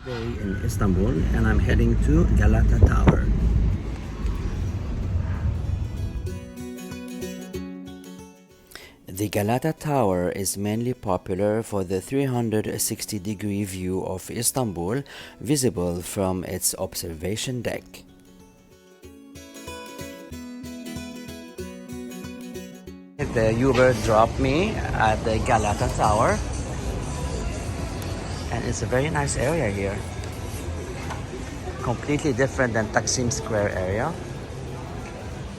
Day in Istanbul, and I'm heading to Galata Tower. The Galata Tower is mainly popular for the 360-degree view of Istanbul visible from its observation deck. The Uber dropped me at the Galata Tower, and it's a very nice area here. Completely different than Taksim Square area.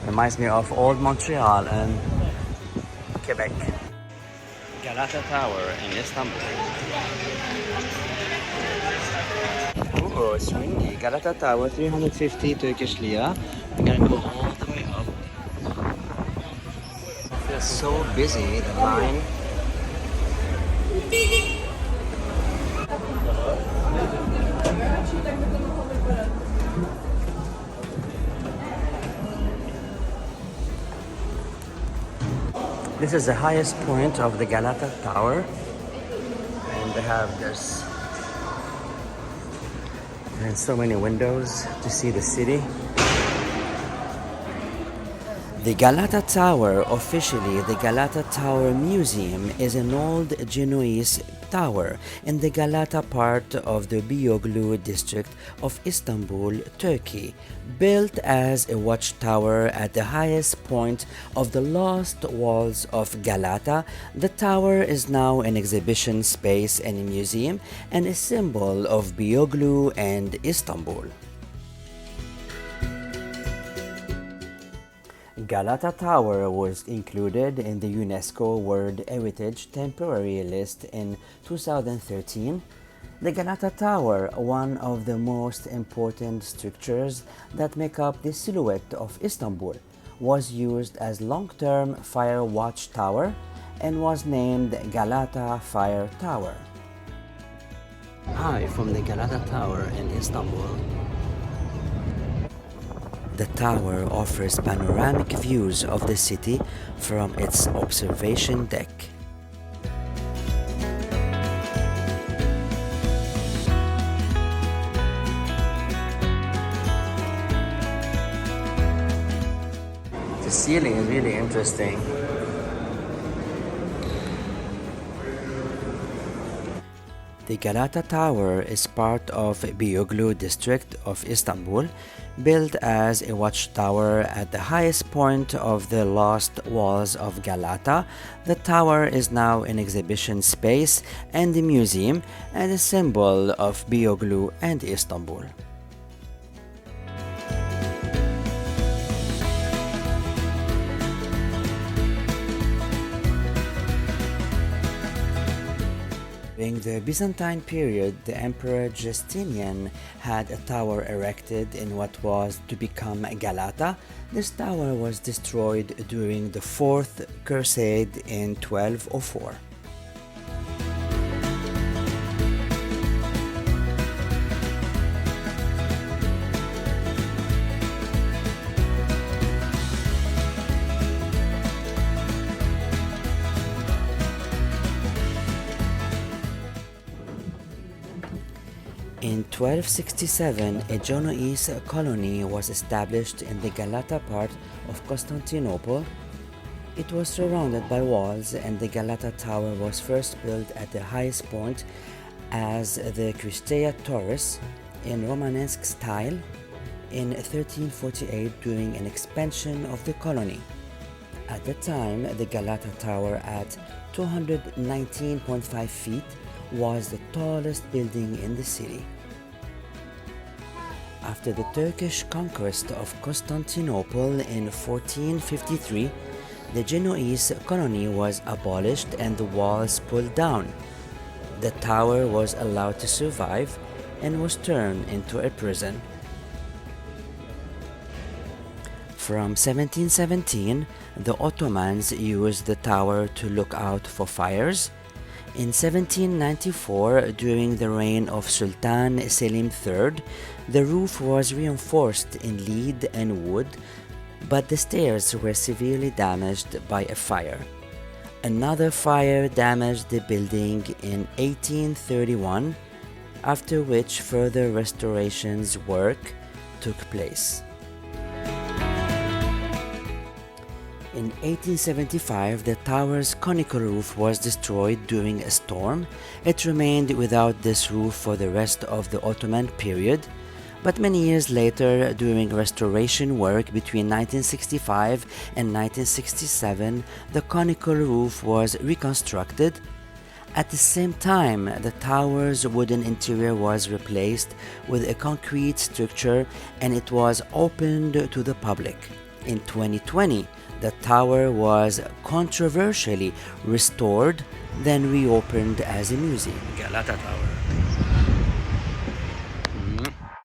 Reminds me of old Montreal and Quebec. Galata Tower in Istanbul. Oh, it's windy. Galata Tower, 350 Turkish lira. We're gonna go all the way up. It feels so busy, the line. This is the highest point of the Galata Tower, and they have this and so many windows to see the city. The Galata Tower, officially the Galata Tower Museum, is an old Genoese tower in the Galata part of the Beyoğlu district of Istanbul, Turkey. Built as a watchtower at the highest point of the lost walls of Galata, the tower is now an exhibition space and a museum and a symbol of Beyoğlu and Istanbul. Galata Tower was included in the UNESCO World Heritage Temporary List in 2013. The Galata Tower, one of the most important structures that make up the silhouette of Istanbul, was used as long-term fire watch tower and was named Galata Fire Tower. Hi from the Galata Tower in Istanbul. The tower offers panoramic views of the city from its observation deck. The ceiling is really interesting. The Galata Tower is part of Beyoğlu district of Istanbul, built as a watchtower at the highest point of the lost walls of Galata. The tower is now an exhibition space and a museum and a symbol of Beyoğlu and Istanbul. During the Byzantine period, the Emperor Justinian had a tower erected in what was to become Galata. This tower was destroyed during the Fourth Crusade in 1204. In 1267, a Genoese colony was established in the Galata part of Constantinople. It was surrounded by walls, and the Galata Tower was first built at the highest point as the Cristea Torres in Romanesque style in 1348 during an expansion of the colony. At the time, the Galata Tower at 219.5 feet was the tallest building in the city. After the Turkish conquest of Constantinople in 1453, the Genoese colony was abolished and the walls pulled down. The tower was allowed to survive and was turned into a prison. From 1717, the Ottomans used the tower to look out for fires. In 1794, during the reign of Sultan Selim III, the roof was reinforced in lead and wood, but the stairs were severely damaged by a fire. Another fire damaged the building in 1831, after which further restorations work took place. In 1875, the tower's conical roof was destroyed during a storm. It remained without this roof for the rest of the Ottoman period, but many years later, during restoration work between 1965 and 1967, the conical roof was reconstructed. At the same time, the tower's wooden interior was replaced with a concrete structure and it was opened to the public. In 2020, the tower was controversially restored, then reopened as a museum. Galata Tower.